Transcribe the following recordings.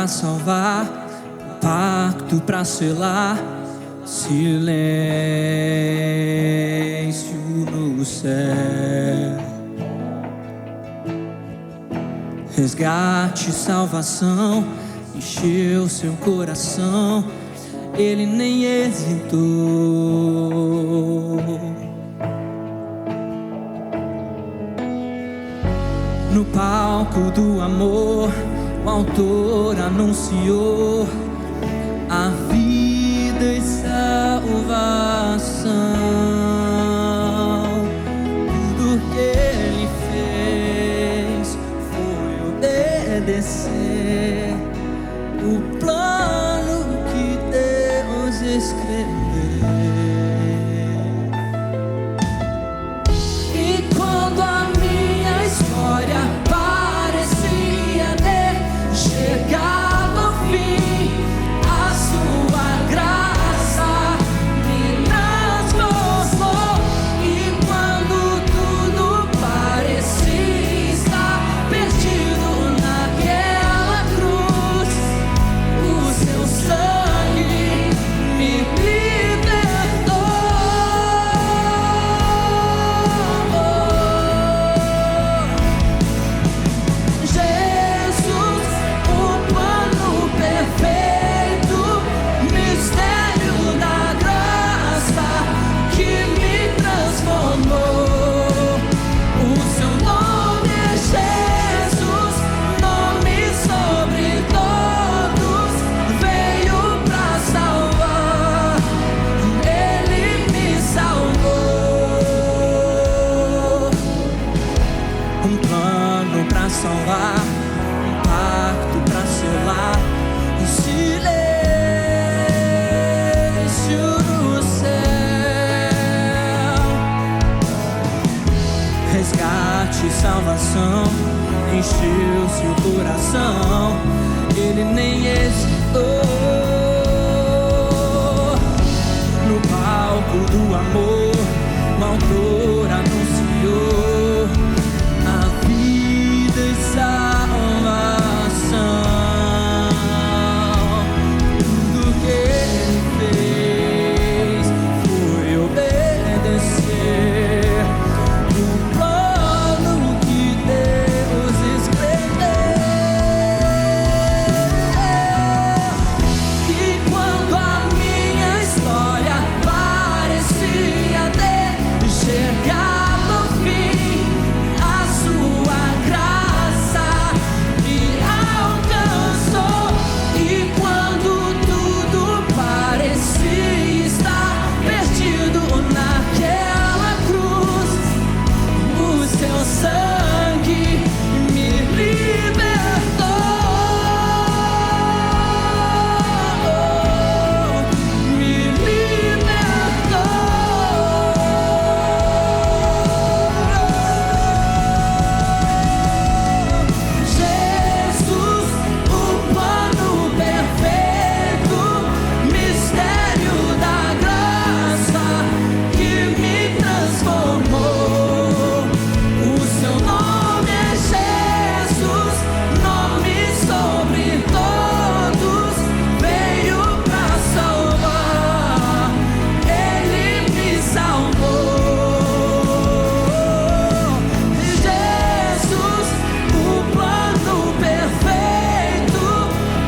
pra salvar, pacto pra selar, silêncio no céu. Resgate, salvação, encheu seu coração, ele nem hesitou. No palco do amor, o autor anunciou a vida e salvação. Tudo que ele fez foi obedecer o plano que Deus escreveu. E quando a minha história parecia ter chegado ao fim, a sua graça me transformou. E quando tudo parecia estar perdido naquela cruz, o seu sangue me libertou. Jesus, o plano perfeito, mistério da graça que me transformou. O seu nome é Jesus, nome sobre todos, veio pra salvar, ele me salvou. Um plano pra salvar, um pacto pra selar, um silêncio no céu. Resgate, salvação, encheu seu coração, ele nem hesitou. No palco do amor, o autor anunciou a vida e salvação. Tudo que ele fez foi obedecer o plano que Deus escreveu. E quando a minha história parecia ter chegado ao fim, a sua graça me alcançou. E quando tudo parecia estar perdido naquela cruz, o seu sangue me libertou. Me libertou. Jesus, o plano perfeito, mistério da graça que me transformou. O seu nome é Jesus, nome sobre todos, veio pra salvar, ele me salvou. Jesus, o plano perfeito,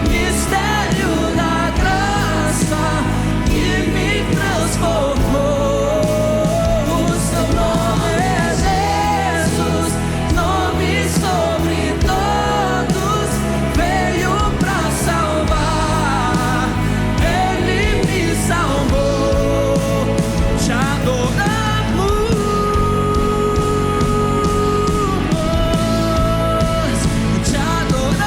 mistério da graça que me transformou. O seu nome é Jesus, nome sobre todos, veio pra salvar, ele me salvou. Te adoramos, te adoramos.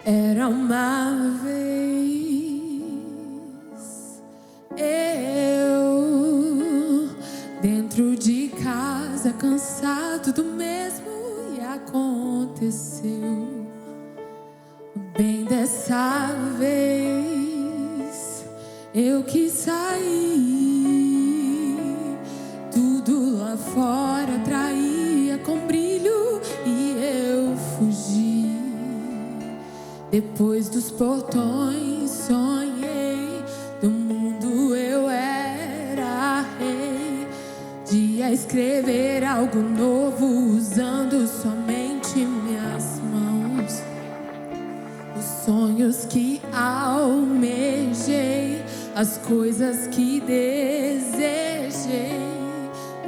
Era uma vez Dentro de casa, cansado do mesmo, e aconteceu bem dessa vez. Eu quis sair, tudo lá fora atraía com brilho e eu fugi. Depois dos portões sonhei, do mundo eu era rei. De escrever algo novo usando somente minhas mãos. Os sonhos que almejei, as coisas que desejei,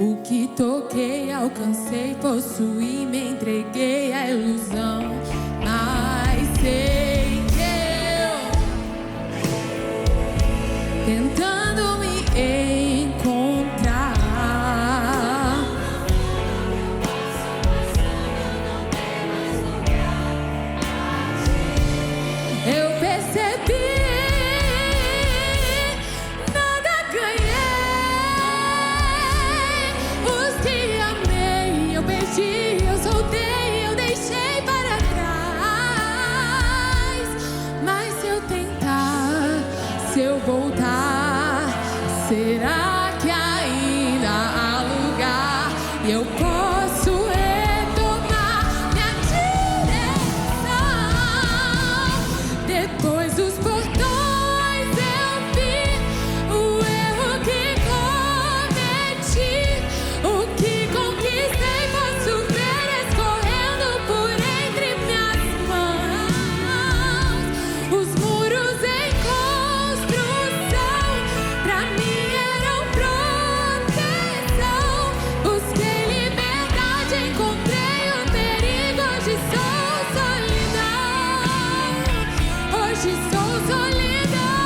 o que toquei, alcancei, possuí, me entreguei à ilusão. Mas sei que eu, tentando me encontrar, eu percebi, nada ganhei. Os que amei, eu perdi, eu soltei, eu deixei para trás. Mas se eu tentar, se eu voltar, será que ainda há lugar? E eu posso retomar minha direção. Depois dos portões eu vi o erro que cometi, o que conquistei, posso ver escorrendo por entre minhas mãos. Os muros em construção pra mim eram proteção. Busquei liberdade, encontrei o perigo. Hoje sou solidão, hoje sou solidão.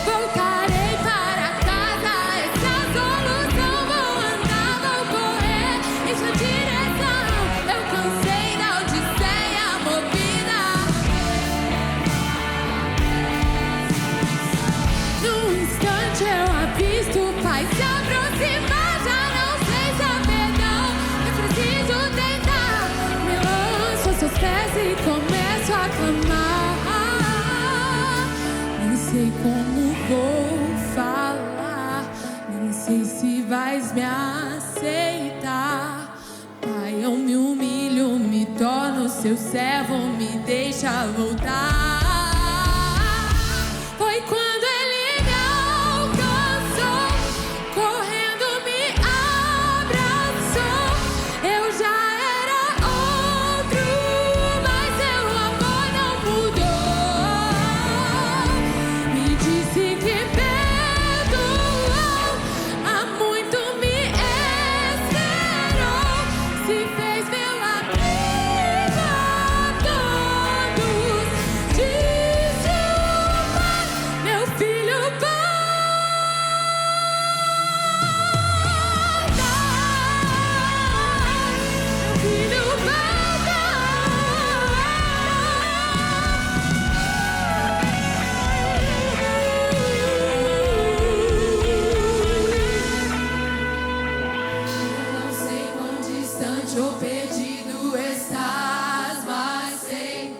Voltarei para casa, essa solução. Vou andar, vou correr em sua direção. Eu cansei da odisseia movida. Num instante eu avisto o Pai se aproximar. Já não sei se há perdão, eu preciso tentar. Me lanço aos seus pés e começo a clamar. Nem sei como vou falar, nem sei se vais me aceitar. Pai, eu me humilho, me torno seu servo, me deixa voltar. Foi quando ele me alcançou, correndo me abraçou. Eu já era outro, mas seu amor não mudou. Me disse que perdoou, há muito me esperou. Se fez meu amigo a todos. Disse o Pai, meu filho, volta. Meu filho, volta. Não sei quão distante ou perdido estás, mas sei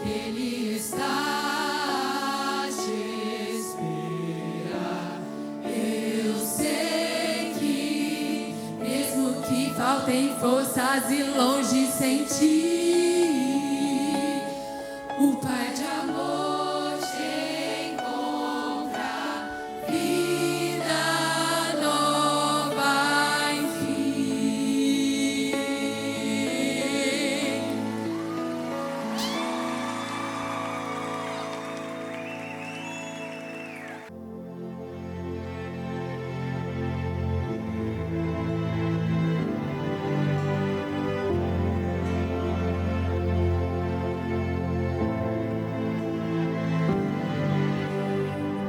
que Ele está a te esperar. Eu sei que, mesmo que faltem forças e longe sem ti, o Pai de amor te encontra, vida nova enfim.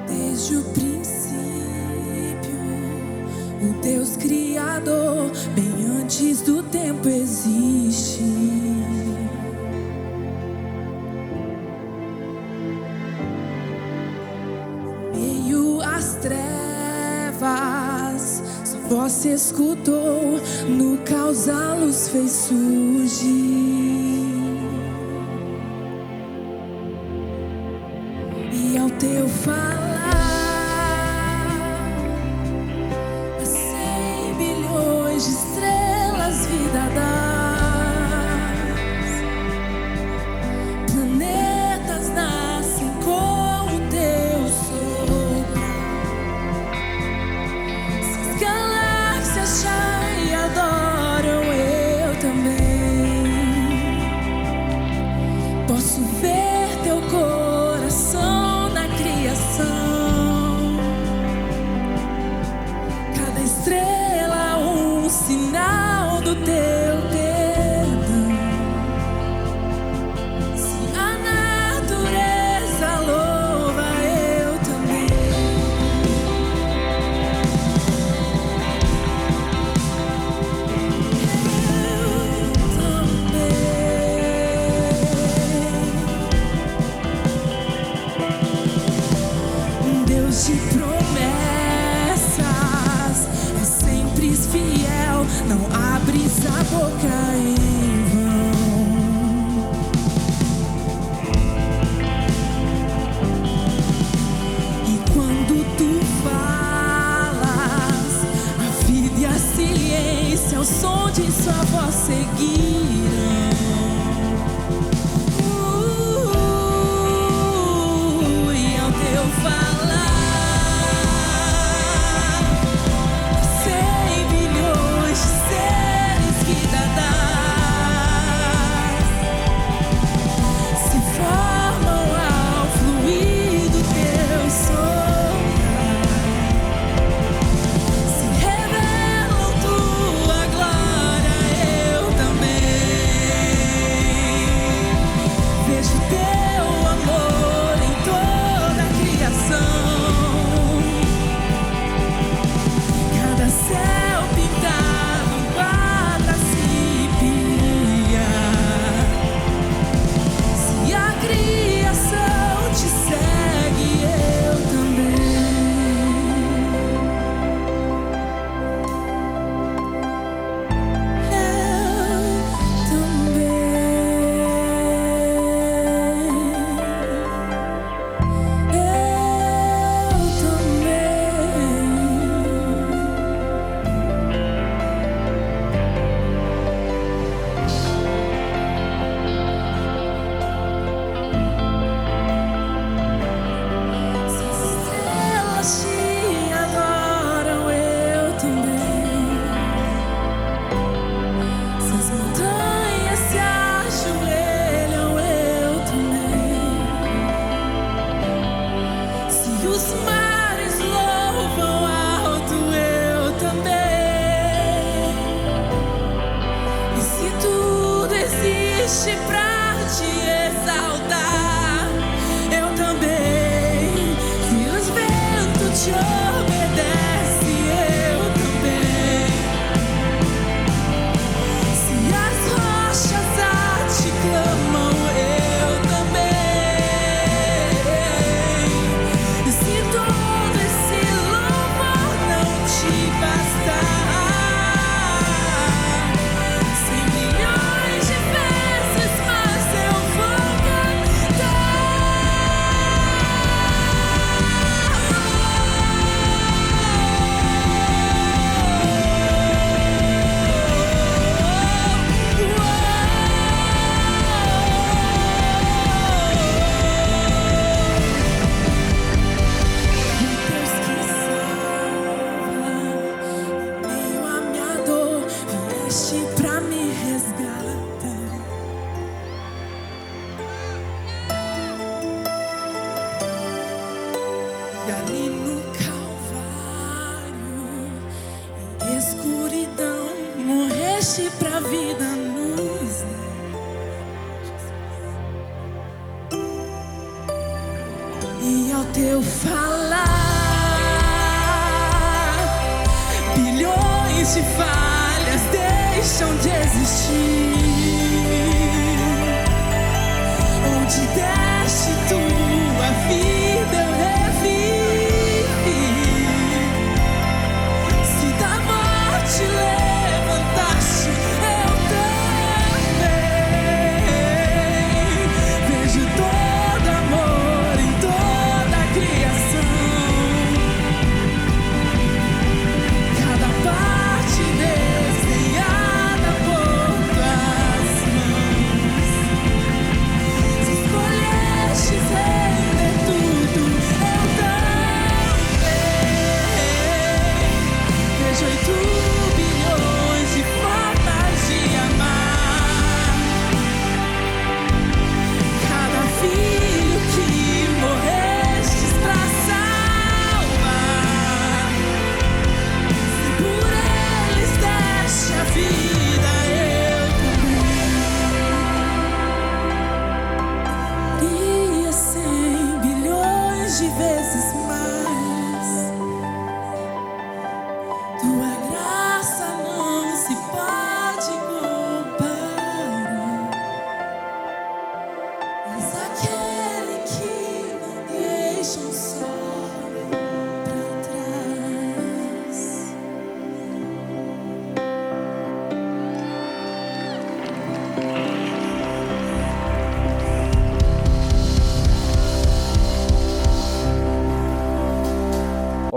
Desde o princípio, o Deus Criador, bem antes do tempo existe. Meio às trevas, trevas, sua voz se escutou, no caos a luz fez surgir. E ao teu falar, a 100 bilhões de estrelas vida dás, planetas nascem com o teu sopro, se as galáxias já adoram, eu também posso ver teu coração na criação, cada estrela um sinal do teu perdão. Se a natureza louva, eu também. Um Deus de promessas, é sempre fiel, não abres a boca em vão. E quando tu falas, a vida e a ciência, o som de sua voz seguirão. E ao teu falar, 100 bilhões de seres vida dás, se formam ao fluir do teu soprar, se revelam tua glória, eu também vejo teu amor em toda a criação, cada céu pintado guarda se pia. Se a criação te segue, eu também. Se as estrelas te adoram, eu também. Se as montanhas se ajoelham, eu também. Se os mares louvam alto, eu também. E se tudo existe pra te exaltar, eu também. Se os ventos te obedecem, eu também. Se as rochas a ti clamam, eu também. E se todo esse louvor não te bastar, 100 milhões de vezes mais eu vou Deus que salva, em meio à minha dor, vieste pra me resgatar. E ali no Calvário, em escuridão, morreste pra vida nos dar. E ao teu falar, bilhões de falhas deixam de existir. Onde deste tua vida, eu revivi.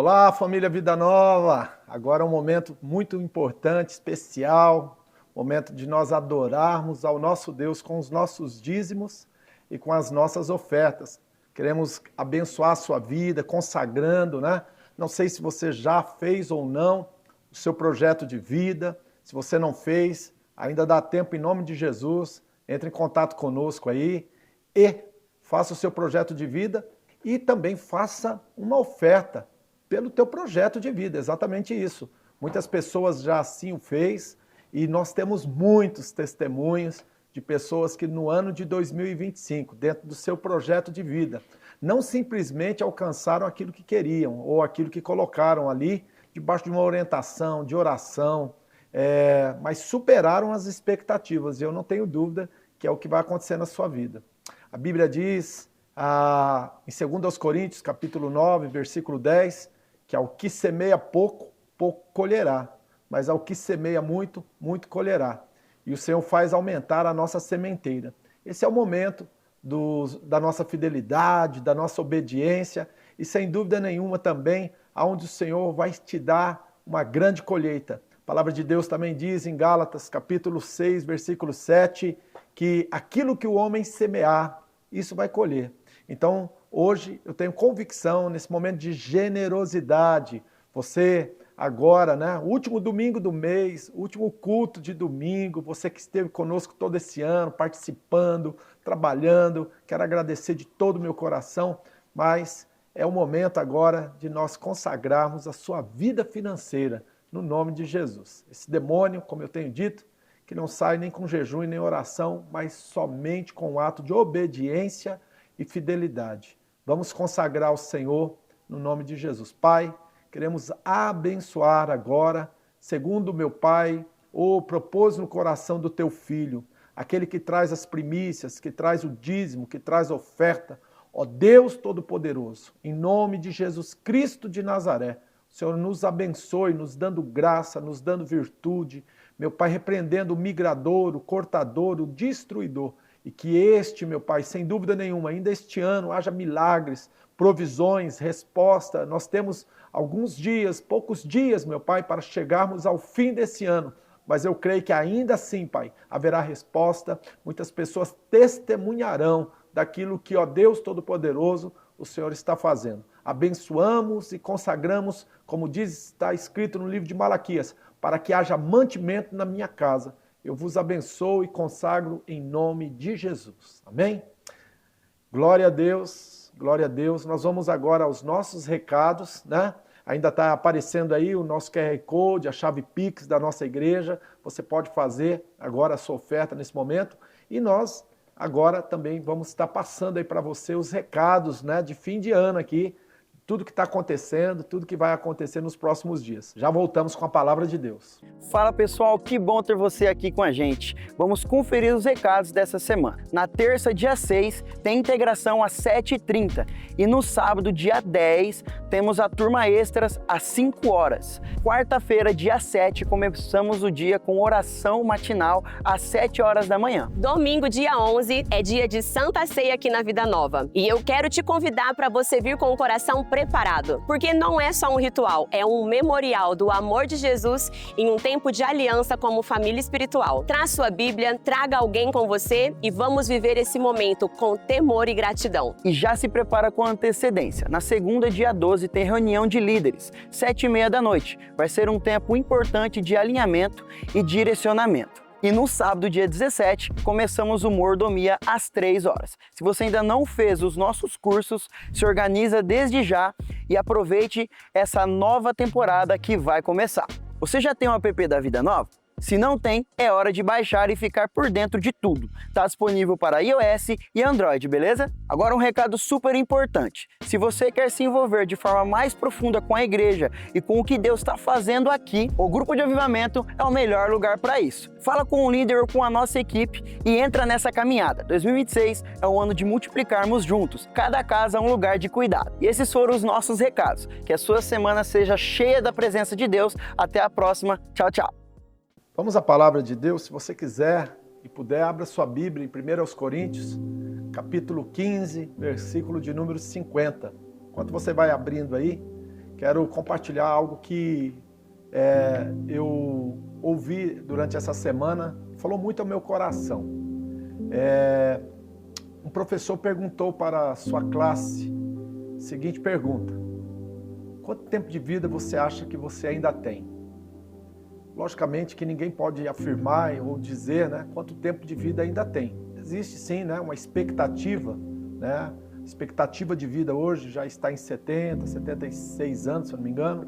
Olá, família Vida Nova! Agora é um momento muito importante, especial, momento de nós adorarmos ao nosso Deus com os nossos dízimos e com as nossas ofertas. Queremos abençoar a sua vida, consagrando, né? Não sei se você já fez ou não o seu projeto de vida. Se você não fez, ainda dá tempo, em nome de Jesus. Entre em contato conosco aí e faça o seu projeto de vida e também faça uma oferta pelo teu projeto de vida, exatamente isso. Muitas pessoas já assim o fez e nós temos muitos testemunhos de pessoas que no ano de 2025, dentro do seu projeto de vida, não simplesmente alcançaram aquilo que queriam ou aquilo que colocaram ali debaixo de uma orientação, de oração, mas superaram as expectativas. E eu não tenho dúvida que é o que vai acontecer na sua vida. A Bíblia diz, em 2 Coríntios, capítulo 9, versículo 10, que ao que semeia pouco, pouco colherá, mas ao que semeia muito, muito colherá. E o Senhor faz aumentar a nossa sementeira. Esse é o momento da nossa fidelidade, da nossa obediência e, sem dúvida nenhuma, também aonde o Senhor vai te dar uma grande colheita. A palavra de Deus também diz em Gálatas, capítulo 6, versículo 7, que aquilo que o homem semear, isso vai colher. Então, hoje eu tenho convicção, nesse momento de generosidade, você agora, né, o último domingo do mês, o último culto de domingo, você que esteve conosco todo esse ano, participando, trabalhando, quero agradecer de todo o meu coração, mas é o momento agora de nós consagrarmos a sua vida financeira, no nome de Jesus. Esse demônio, como eu tenho dito, que não sai nem com jejum e nem oração, mas somente com o ato de obediência e fidelidade. Vamos consagrar ao Senhor no nome de Jesus. Pai, queremos abençoar agora, segundo o meu Pai, o propôs no coração do teu Filho, aquele que traz as primícias, que traz o dízimo, que traz a oferta. Ó Deus Todo-Poderoso, em nome de Jesus Cristo de Nazaré, o Senhor nos abençoe, nos dando graça, nos dando virtude. Meu Pai, repreendendo o migrador, o cortador, o destruidor. E que este, meu Pai, sem dúvida nenhuma, ainda este ano haja milagres, provisões, resposta. Nós temos alguns dias, poucos dias, meu Pai, para chegarmos ao fim desse ano. Mas eu creio que ainda assim, Pai, haverá resposta. Muitas pessoas testemunharão daquilo que, ó Deus Todo-Poderoso, o Senhor está fazendo. Abençoamos e consagramos, como está escrito no livro de Malaquias, para que haja mantimento na minha casa. Eu vos abençoo e consagro em nome de Jesus. Amém? Glória a Deus, glória a Deus. Nós vamos agora aos nossos recados, né? Ainda está aparecendo aí o nosso QR Code, a chave Pix da nossa igreja. Você pode fazer agora a sua oferta nesse momento. E nós agora também vamos estar passando aí para você os recados, né, de fim de ano aqui, tudo que está acontecendo, tudo que vai acontecer nos próximos dias. Já voltamos com a palavra de Deus. Fala pessoal, que bom ter você aqui com a gente. Vamos conferir os recados dessa semana. Na terça, dia 6, tem integração às 7h30 e no sábado, dia 10, temos a turma extras às 5 horas. Quarta-feira, dia 7, começamos o dia com oração matinal às 7 horas da manhã. Domingo, dia 11, é dia de Santa Ceia aqui na Vida Nova. E eu quero te convidar para você vir com o coração preparado, porque não é só um ritual, é um memorial do amor de Jesus em um tempo de aliança como família espiritual. Traz sua Bíblia, traga alguém com você e vamos viver esse momento com temor e gratidão. E já se prepara com antecedência. Na segunda, dia 12, tem reunião de líderes, 7h30 da noite. Vai ser um tempo importante de alinhamento e direcionamento. E no sábado, dia 17, começamos o Mordomia às 3 horas. Se você ainda não fez os nossos cursos, se organiza desde já e aproveite essa nova temporada que vai começar. Você já tem o app da Vida Nova? Se não tem, é hora de baixar e ficar por dentro de tudo. Está disponível para iOS e Android, beleza? Agora um recado super importante. Se você quer se envolver de forma mais profunda com a igreja e com o que Deus está fazendo aqui, o Grupo de Avivamento é o melhor lugar para isso. Fala com o líder ou com a nossa equipe e entra nessa caminhada. 2026 é o ano de multiplicarmos juntos. Cada casa é um lugar de cuidado. E esses foram os nossos recados. Que a sua semana seja cheia da presença de Deus. Até a próxima. Tchau, tchau. Vamos à palavra de Deus. Se você quiser e puder, abra sua Bíblia em 1 Coríntios, capítulo 15, versículo de número 50. Enquanto você vai abrindo aí, quero compartilhar algo que eu ouvi durante essa semana, falou muito ao meu coração. Um professor perguntou para a sua classe a seguinte pergunta: quanto tempo de vida você acha que você ainda tem? Logicamente que ninguém pode afirmar ou dizer, né, quanto tempo de vida ainda tem. Existe sim, né, uma expectativa, né? A expectativa de vida hoje já está em 70, 76 anos, se eu não me engano.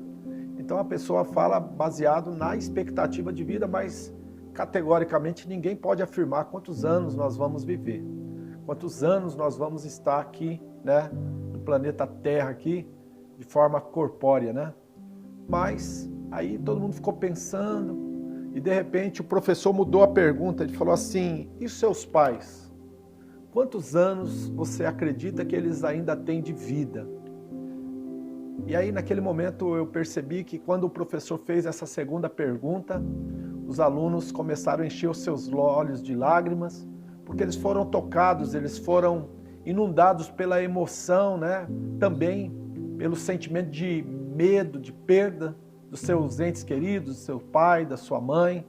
Então a pessoa fala baseado na expectativa de vida, mas categoricamente ninguém pode afirmar quantos anos nós vamos viver. Quantos anos nós vamos estar aqui, né, no planeta Terra aqui, de forma corpórea, né? Mas aí todo mundo ficou pensando e de repente o professor mudou a pergunta. Ele falou assim: e os seus pais? Quantos anos você acredita que eles ainda têm de vida? E aí naquele momento eu percebi que quando o professor fez essa segunda pergunta, os alunos começaram a encher os seus olhos de lágrimas, porque eles foram tocados, eles foram inundados pela emoção, né? Também pelo sentimento de medo, de perda dos seus entes queridos, do seu pai, da sua mãe.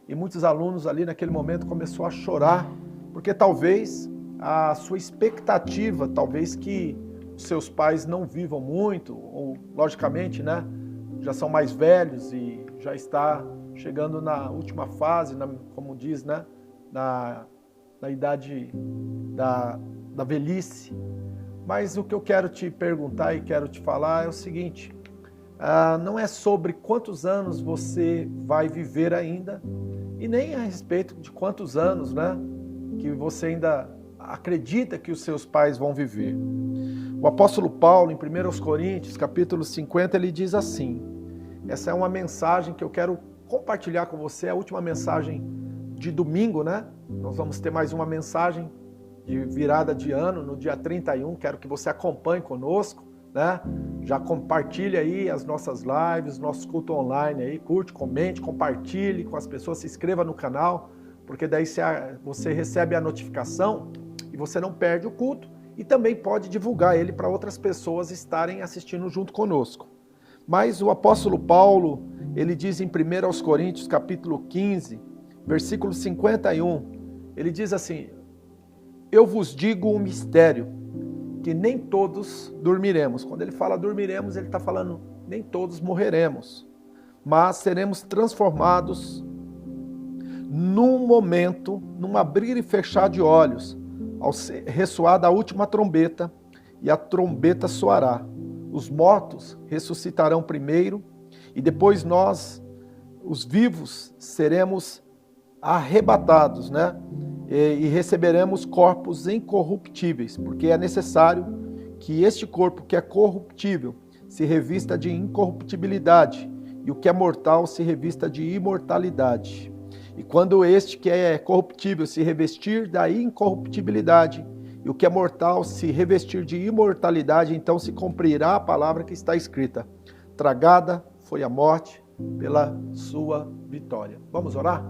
E muitos alunos ali naquele momento começaram a chorar, porque talvez a sua expectativa, talvez que os seus pais não vivam muito, ou logicamente, né, já são mais velhos e já está chegando na última fase, como diz, né, na idade da velhice. Mas o que eu quero te perguntar e quero te falar é o seguinte: não é sobre quantos anos você vai viver ainda, e nem a respeito de quantos anos, né, que você ainda acredita que os seus pais vão viver. O apóstolo Paulo, em 1 Coríntios, capítulo 50, ele diz assim, essa é uma mensagem que eu quero compartilhar com você, a última mensagem de domingo, né? Nós vamos ter mais uma mensagem de virada de ano, no dia 31, quero que você acompanhe conosco, né? Já compartilhe aí as nossas lives, nosso culto online aí, curte, comente, compartilhe com as pessoas, se inscreva no canal, porque daí você recebe a notificação e você não perde o culto e também pode divulgar ele para outras pessoas estarem assistindo junto conosco. Mas o apóstolo Paulo, ele diz em 1 Coríntios capítulo 15, versículo 51, ele diz assim: eu vos digo um mistério, que nem todos dormiremos. Quando ele fala dormiremos, ele está falando nem todos morreremos, mas seremos transformados num momento, num abrir e fechar de olhos, ao ressoar da última trombeta, e a trombeta soará. Os mortos ressuscitarão primeiro, e depois nós, os vivos, seremos arrebatados, né? E receberemos corpos incorruptíveis, porque é necessário que este corpo que é corruptível se revista de incorruptibilidade, e o que é mortal se revista de imortalidade. E quando este que é corruptível se revestir da incorruptibilidade, e o que é mortal se revestir de imortalidade, então se cumprirá a palavra que está escrita: tragada foi a morte pela sua vitória. Vamos orar?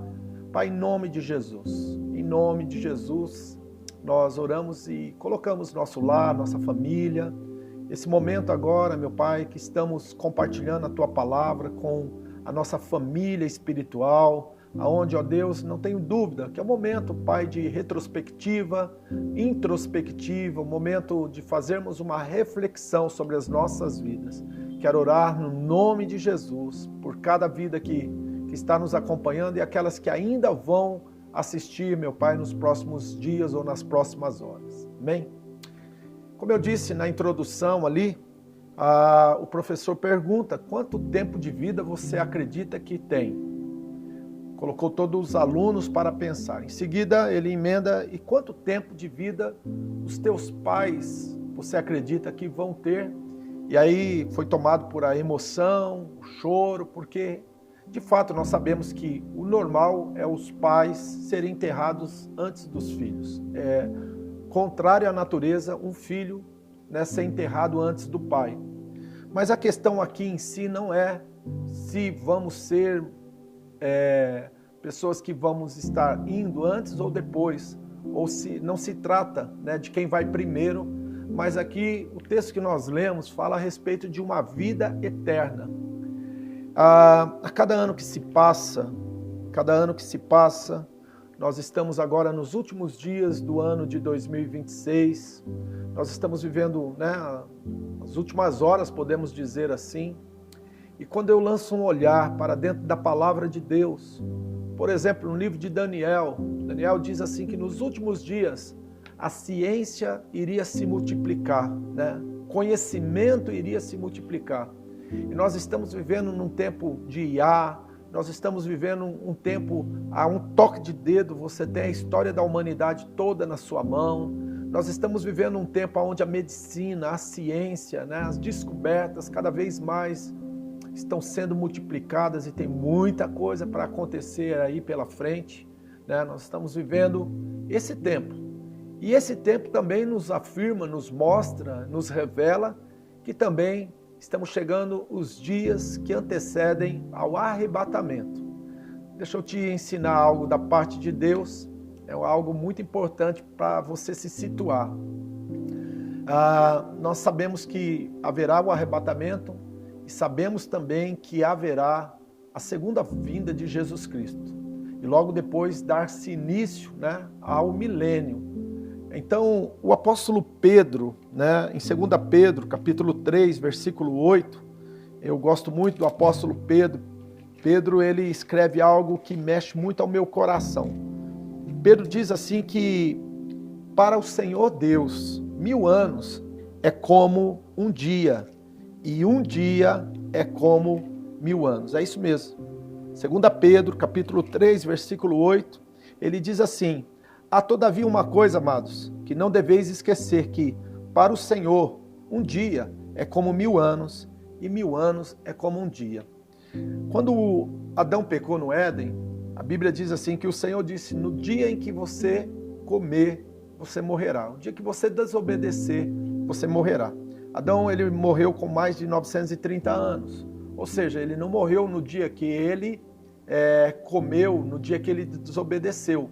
Pai, em nome de Jesus, nós oramos e colocamos nosso lar, nossa família, esse momento agora, meu Pai, que estamos compartilhando a Tua palavra com a nossa família espiritual, aonde, ó Deus, não tenho dúvida que é um momento, Pai, de retrospectiva, introspectiva, um momento de fazermos uma reflexão sobre as nossas vidas. Quero orar no nome de Jesus por cada vida que está nos acompanhando e aquelas que ainda vão assistir, meu Pai, nos próximos dias ou nas próximas horas. Amém? Como eu disse na introdução ali, o professor pergunta: quanto tempo de vida você acredita que tem? Colocou todos os alunos para pensar. Em seguida, ele emenda: e quanto tempo de vida os teus pais você acredita que vão ter? E aí foi tomado por a emoção, o choro, porque de fato nós sabemos que o normal é os pais serem enterrados antes dos filhos. É contrário à natureza um filho, né, ser enterrado antes do pai. Mas a questão aqui em si não é se vamos ser pessoas que vamos estar indo antes ou depois, ou se não se trata, né, de quem vai primeiro, mas aqui o texto que nós lemos fala a respeito de uma vida eterna. A cada ano que se passa, nós estamos agora nos últimos dias do ano de 2026, nós estamos vivendo, né, as últimas horas, podemos dizer assim, e quando eu lanço um olhar para dentro da palavra de Deus, por exemplo, no livro de Daniel diz assim que nos últimos dias a ciência iria se multiplicar, né? Conhecimento iria se multiplicar. E nós estamos vivendo num tempo de IA, nós estamos vivendo um tempo, a um toque de dedo, você tem a história da humanidade toda na sua mão. Nós estamos vivendo um tempo onde a medicina, a ciência, né, as descobertas cada vez mais estão sendo multiplicadas e tem muita coisa para acontecer aí pela frente, né? Nós estamos vivendo esse tempo. E esse tempo também nos afirma, nos mostra, nos revela que também estamos chegando os dias que antecedem ao arrebatamento. Deixa eu te ensinar algo da parte de Deus, é algo muito importante para você se situar. Nós sabemos que haverá o arrebatamento e sabemos também que haverá a segunda vinda de Jesus Cristo. E logo depois dar-se início, né, ao milênio. Então, o apóstolo Pedro, né, em 2 Pedro, capítulo 3, versículo 8, eu gosto muito do apóstolo Pedro. Pedro, ele escreve algo que mexe muito ao meu coração. Pedro diz assim que para o Senhor Deus, 1000 anos é como um dia, e um dia é como 1000 anos. É isso mesmo. 2 Pedro, capítulo 3, versículo 8, ele diz assim: há todavia uma coisa, amados, que não deveis esquecer, que para o Senhor um dia é como 1000 anos, e 1000 anos é como um dia. Quando Adão pecou no Éden, a Bíblia diz assim que o Senhor disse: no dia em que você comer, você morrerá. No dia que você desobedecer, você morrerá. Adão, ele morreu com mais de 930 anos. Ou seja, ele não morreu no dia que ele comeu, no dia que ele desobedeceu.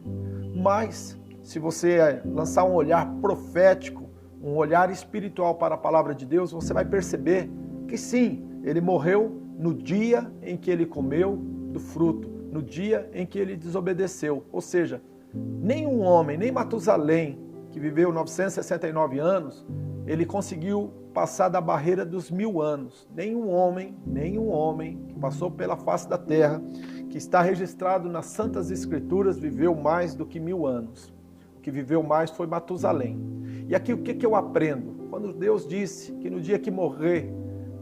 Mas, se você lançar um olhar profético, um olhar espiritual para a palavra de Deus, você vai perceber que sim, ele morreu no dia em que ele comeu do fruto, no dia em que ele desobedeceu. Ou seja, nenhum homem, nem Matusalém, que viveu 969 anos, ele conseguiu passar da barreira dos 1000 anos. Nenhum homem que passou pela face da terra, que está registrado nas Santas Escrituras, viveu mais do que 1000 anos. O que viveu mais foi Matusalém. E aqui o que eu aprendo? Quando Deus disse que no dia que morrer,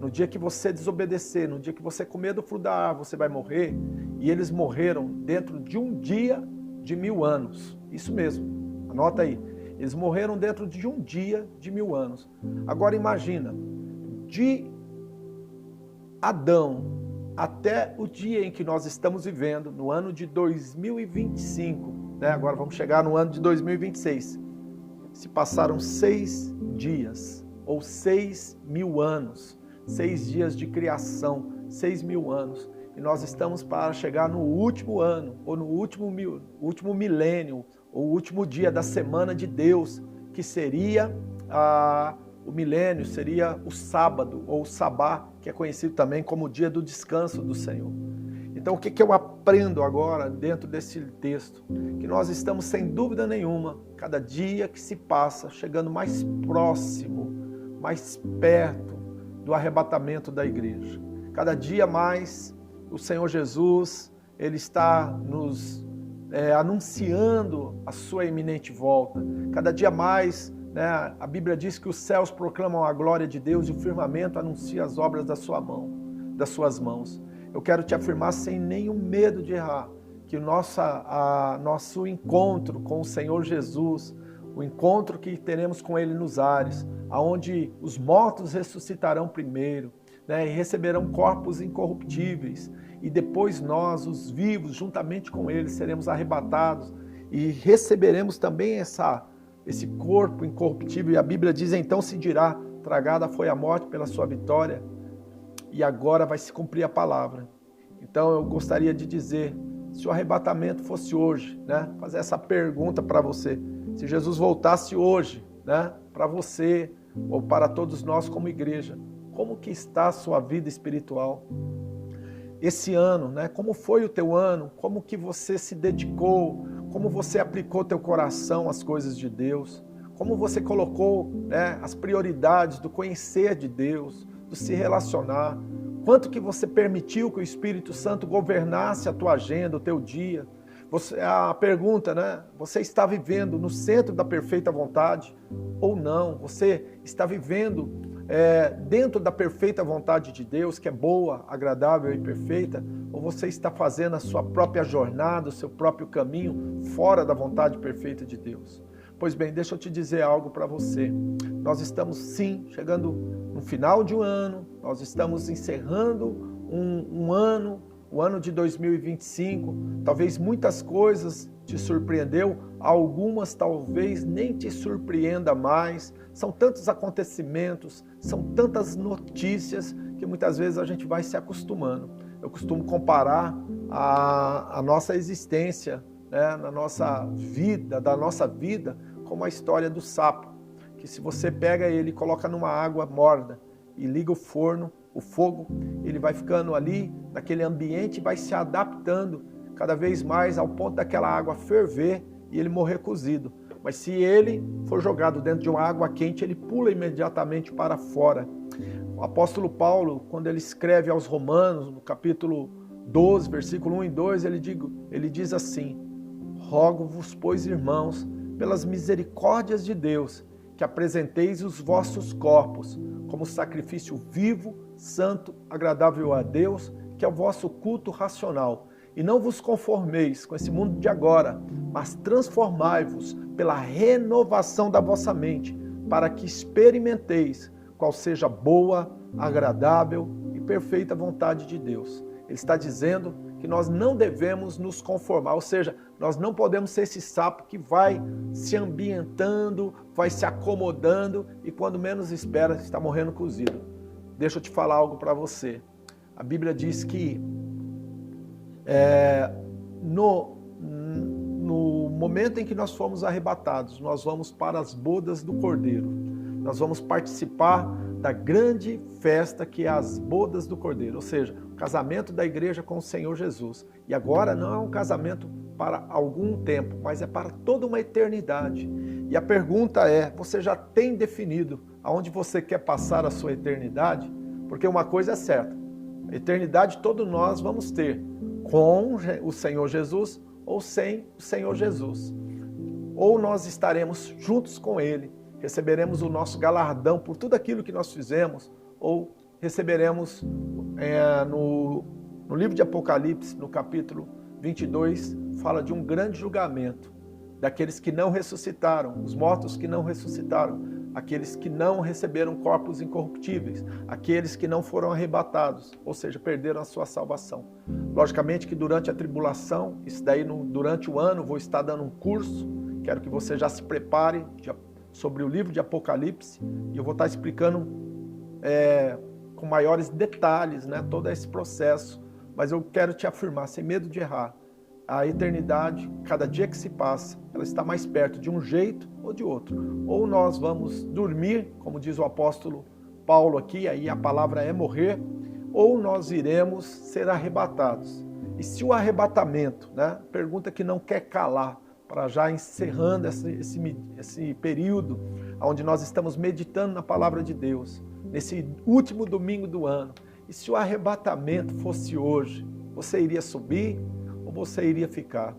no dia que você desobedecer, no dia que você comer do fruto da árvore, você vai morrer, e eles morreram dentro de um dia de 1000 anos. Isso mesmo, anota aí. Eles morreram dentro de um dia de 1000 anos. Agora imagina, de Adão até o dia em que nós estamos vivendo, no ano de 2025, né? Agora vamos chegar no ano de 2026. Se passaram 6 dias, ou 6.000 anos, 6 dias de criação, 6.000 anos. E nós estamos para chegar no último ano, ou no último milênio, ou o último dia da semana de Deus, que seria o milênio, seria o sábado, ou o sabá, que é conhecido também como o dia do descanso do Senhor. Então, o que eu aprendo agora dentro desse texto? Que nós estamos, sem dúvida nenhuma, cada dia que se passa, chegando mais próximo, mais perto do arrebatamento da igreja. Cada dia mais, o Senhor Jesus, Ele está nos anunciando a sua iminente volta. Cada dia mais, né, a Bíblia diz que os céus proclamam a glória de Deus e o firmamento anuncia as obras das suas mãos. Eu quero te afirmar sem nenhum medo de errar, que o nosso encontro com o Senhor Jesus, o encontro que teremos com Ele nos ares, aonde os mortos ressuscitarão primeiro, né, e receberão corpos incorruptíveis, e depois nós, os vivos, juntamente com eles, seremos arrebatados e receberemos também esse corpo incorruptível. E a Bíblia diz: então se dirá, tragada foi a morte pela sua vitória, e agora vai se cumprir a palavra. Então eu gostaria de dizer, se o arrebatamento fosse hoje, né, fazer essa pergunta para você: se Jesus voltasse hoje, né, para você, ou para todos nós como igreja. Como que está a sua vida espiritual? Esse ano, né? Como foi o teu ano? Como que você se dedicou? Como você aplicou teu coração às coisas de Deus? Como você colocou, né, as prioridades do conhecer de Deus, do se relacionar? Quanto que você permitiu que o Espírito Santo governasse a tua agenda, o teu dia? A pergunta, né? Você está vivendo no centro da perfeita vontade ou não? Você está vivendo dentro da perfeita vontade de Deus, que é boa, agradável e perfeita? Ou você está fazendo a sua própria jornada, o seu próprio caminho, fora da vontade perfeita de Deus? Pois bem, deixa eu te dizer algo para você. Nós estamos sim chegando no final de um ano, nós estamos encerrando um ano, o ano de 2025. Talvez muitas coisas te surpreendeu, algumas talvez nem te surpreenda mais. São tantos acontecimentos, são tantas notícias que muitas vezes a gente vai se acostumando. Eu costumo comparar a nossa existência, né, na nossa vida, da nossa vida, como a história do sapo, que se você pega ele e coloca numa água morna e liga o forno, o fogo, ele vai ficando ali naquele ambiente e vai se adaptando cada vez mais ao ponto daquela água ferver e ele morrer cozido. Mas se ele for jogado dentro de uma água quente, ele pula imediatamente para fora. O apóstolo Paulo, quando ele escreve aos Romanos, no capítulo 12, versículo 1 e 2, ele diz assim: rogo-vos, pois, irmãos, pelas misericórdias de Deus, que apresenteis os vossos corpos como sacrifício vivo, santo, agradável a Deus, que é o vosso culto racional. E não vos conformeis com esse mundo de agora, mas transformai-vos pela renovação da vossa mente, para que experimenteis qual seja a boa, agradável e perfeita vontade de Deus. Ele está dizendo que nós não devemos nos conformar, ou seja, nós não podemos ser esse sapo que vai se ambientando, vai se acomodando e quando menos espera está morrendo cozido. Deixa eu te falar algo para você. A Bíblia diz que no momento em que nós fomos arrebatados, nós vamos para as bodas do Cordeiro. Nós vamos participar da grande festa que é as bodas do Cordeiro, ou seja, o casamento da igreja com o Senhor Jesus. E agora não é um casamento para algum tempo, mas é para toda uma eternidade. E a pergunta é, você já tem definido aonde você quer passar a sua eternidade? Porque uma coisa é certa, a eternidade todos nós vamos ter, com o Senhor Jesus ou sem o Senhor Jesus. Ou nós estaremos juntos com Ele, receberemos o nosso galardão por tudo aquilo que nós fizemos, ou receberemos no livro de Apocalipse, no capítulo 22, fala de um grande julgamento daqueles que não ressuscitaram, os mortos que não ressuscitaram, aqueles que não receberam corpos incorruptíveis, aqueles que não foram arrebatados, ou seja, perderam a sua salvação. Logicamente que durante a tribulação, isso daí durante o ano, vou estar dando um curso, quero que você já se prepare sobre o livro de Apocalipse, e eu vou estar explicando com maiores detalhes, né, todo esse processo, mas eu quero te afirmar, sem medo de errar, a eternidade, cada dia que se passa, ela está mais perto de um jeito ou de outro. Ou nós vamos dormir, como diz o apóstolo Paulo aqui, aí a palavra é morrer, ou nós iremos ser arrebatados. E se o arrebatamento, né, pergunta que não quer calar, para já encerrando esse período onde nós estamos meditando na palavra de Deus, nesse último domingo do ano, e se o arrebatamento fosse hoje, você iria subir ou você iria ficar?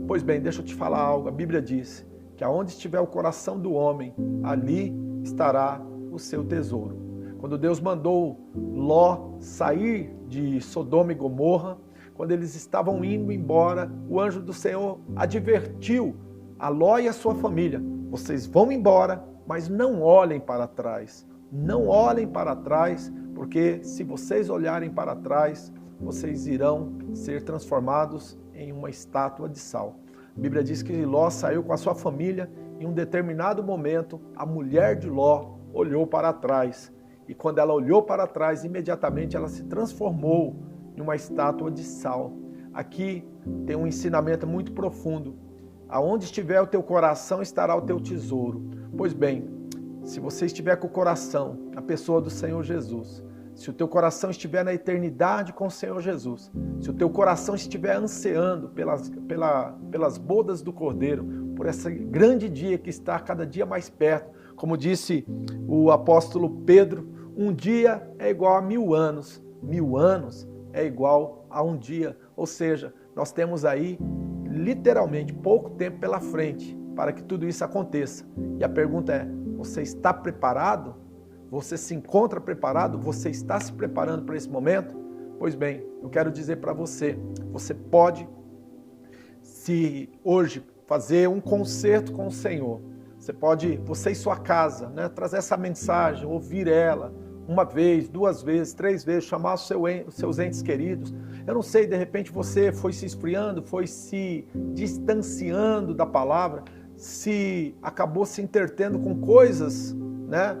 Pois bem, deixa eu te falar algo. A Bíblia diz que aonde estiver o coração do homem, ali estará o seu tesouro. Quando Deus mandou Ló sair de Sodoma e Gomorra, quando eles estavam indo embora, o anjo do Senhor advertiu a Ló e a sua família: vocês vão embora, mas não olhem para trás. Não olhem para trás, porque se vocês olharem para trás, vocês irão ser transformados em uma estátua de sal. A Bíblia diz que Ló saiu com a sua família. Em um determinado momento, a mulher de Ló olhou para trás. E quando ela olhou para trás, imediatamente ela se transformou em uma estátua de sal. Aqui tem um ensinamento muito profundo. Aonde estiver o teu coração, estará o teu tesouro. Pois bem, se você estiver com o coração na pessoa do Senhor Jesus, se o teu coração estiver na eternidade com o Senhor Jesus, se o teu coração estiver ansiando pelas bodas do Cordeiro, por esse grande dia que está cada dia mais perto, como disse o apóstolo Pedro, um dia é igual a 1000 anos, 1000 anos é igual a um dia. Ou seja, nós temos aí literalmente pouco tempo pela frente para que tudo isso aconteça. E a pergunta é, você está preparado? Você se encontra preparado? Você está se preparando para esse momento? Pois bem, eu quero dizer para você, você pode hoje fazer um concerto com o Senhor. Você pode, você e sua casa, né, trazer essa mensagem, ouvir ela uma vez, 2 vezes, 3 vezes, chamar os seus entes queridos. Eu não sei, de repente você foi se esfriando, foi se distanciando da palavra, se acabou se entretendo com coisas, né,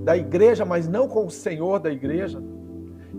da igreja, mas não com o Senhor da igreja.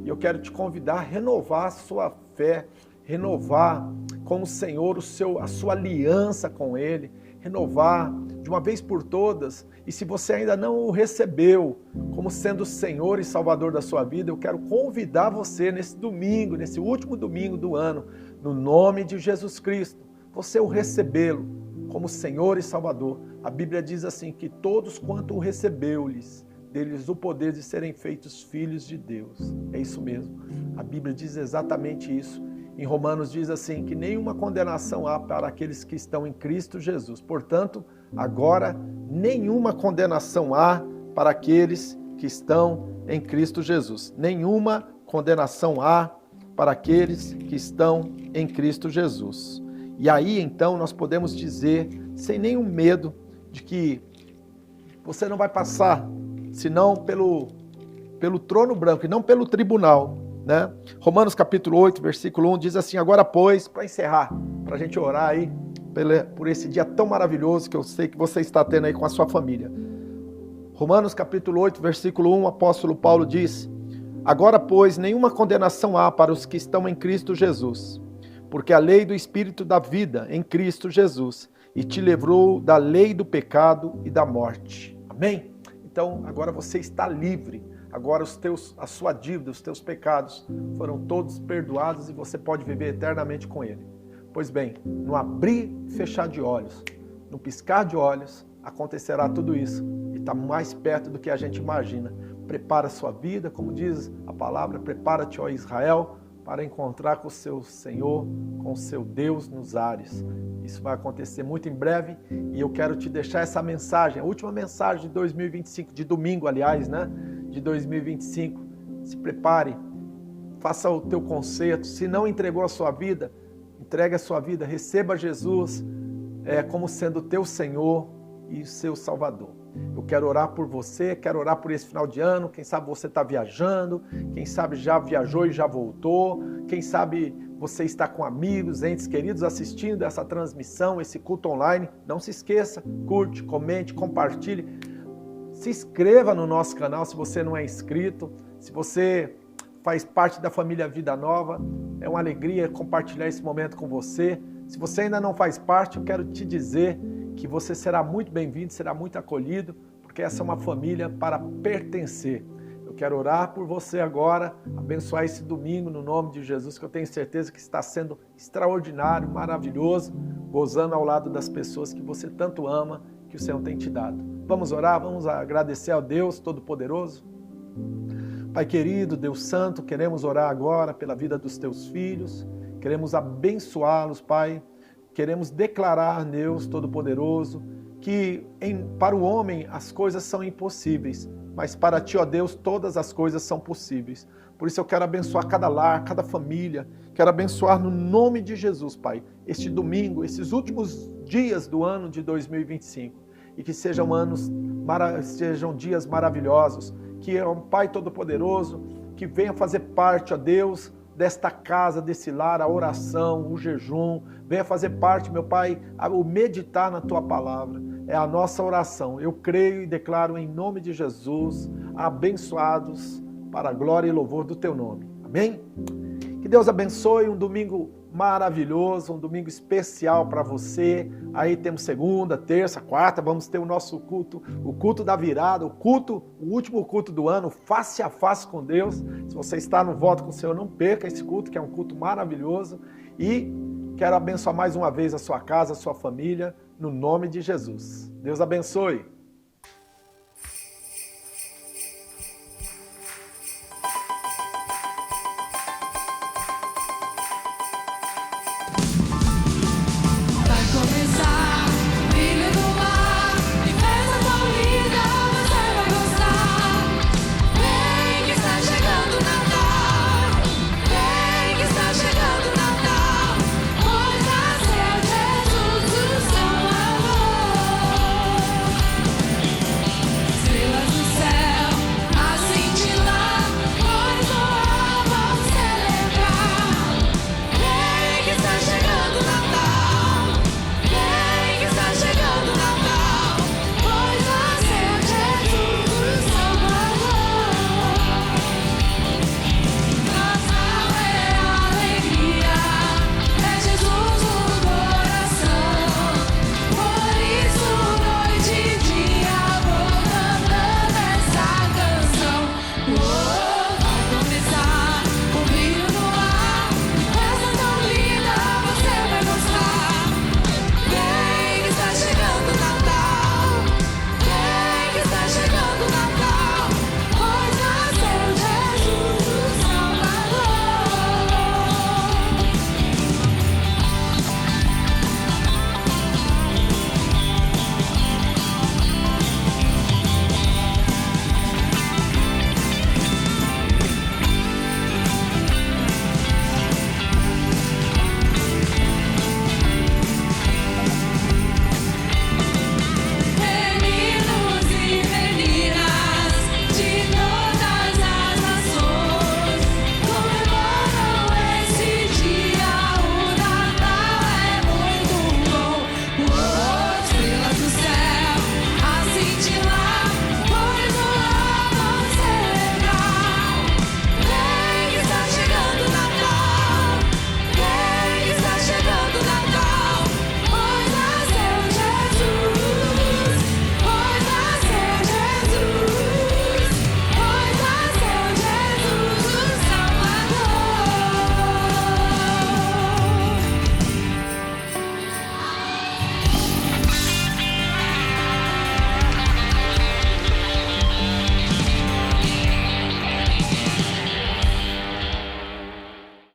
E eu quero te convidar a renovar a sua fé, renovar com o Senhor a sua aliança com Ele, renovar de uma vez por todas. E se você ainda não o recebeu como sendo o Senhor e Salvador da sua vida, eu quero convidar você nesse domingo, nesse último domingo do ano, no nome de Jesus Cristo, você o recebê-lo como Senhor e Salvador. A Bíblia diz assim, que todos quanto o recebeu-lhes, deles o poder de serem feitos filhos de Deus. É isso mesmo. A Bíblia diz exatamente isso. Em Romanos diz assim, que nenhuma condenação há para aqueles que estão em Cristo Jesus. Portanto, agora, nenhuma condenação há para aqueles que estão em Cristo Jesus. Nenhuma condenação há para aqueles que estão em Cristo Jesus. E aí, então, nós podemos dizer, sem nenhum medo, de que você não vai passar, senão pelo trono branco e não pelo tribunal, né? Romanos capítulo 8, versículo 1 diz assim, agora pois, para encerrar, para a gente orar aí por esse dia tão maravilhoso que eu sei que você está tendo aí com a sua família. Romanos capítulo 8, versículo 1, o apóstolo Paulo diz, agora pois, nenhuma condenação há para os que estão em Cristo Jesus, porque a lei do Espírito da vida em Cristo Jesus e te livrou da lei do pecado e da morte. Amém? Então, agora você está livre. Agora a sua dívida, os teus pecados foram todos perdoados e você pode viver eternamente com Ele. Pois bem, no abrir e fechar de olhos, no piscar de olhos, acontecerá tudo isso. E está mais perto do que a gente imagina. Prepara a sua vida, como diz a palavra, prepara-te, ó Israel, para encontrar com o seu Senhor, com o seu Deus nos ares. Isso vai acontecer muito em breve e eu quero te deixar essa mensagem, a última mensagem de 2025, de domingo, aliás, né? De 2025. Se prepare, faça o teu concerto. Se não entregou a sua vida, entregue a sua vida, receba Jesus como sendo o teu Senhor e seu Salvador. Eu quero orar por você, quero orar por esse final de ano. Quem sabe você está viajando, quem sabe já viajou e já voltou, quem sabe você está com amigos, entes queridos assistindo essa transmissão, esse culto online. Não se esqueça, curte, comente, compartilhe. Se inscreva no nosso canal se você não é inscrito. Se você faz parte da família Vida Nova, é uma alegria compartilhar esse momento com você. Se você ainda não faz parte, eu quero te dizer que você será muito bem-vindo, será muito acolhido, porque essa é uma família para pertencer. Eu quero orar por você agora, abençoar esse domingo no nome de Jesus, que eu tenho certeza que está sendo extraordinário, maravilhoso, gozando ao lado das pessoas que você tanto ama, que o Senhor tem te dado. Vamos orar, vamos agradecer ao Deus Todo-Poderoso. Pai querido, Deus Santo, queremos orar agora pela vida dos teus filhos, queremos abençoá-los, Pai. Queremos declarar, Deus Todo-Poderoso, que para o homem as coisas são impossíveis, mas para Ti, ó Deus, todas as coisas são possíveis. Por isso eu quero abençoar cada lar, cada família, quero abençoar no nome de Jesus, Pai, este domingo, esses últimos dias do ano de 2025, e que sejam dias maravilhosos, que é um Pai Todo-Poderoso, que venha fazer parte, ó Deus, desta casa, desse lar, a oração, o jejum, venha fazer parte, meu Pai, o meditar na Tua palavra, é a nossa oração. Eu creio e declaro em nome de Jesus, abençoados para a glória e louvor do Teu nome. Amém? Que Deus abençoe, um domingo maravilhoso, um domingo especial para você. Aí temos segunda, terça, quarta, vamos ter o nosso culto, o culto da virada, o último culto do ano, face a face com Deus. Se você está no Voto com o Senhor, não perca esse culto, que é um culto maravilhoso. E quero abençoar mais uma vez a sua casa, a sua família, no nome de Jesus. Deus abençoe.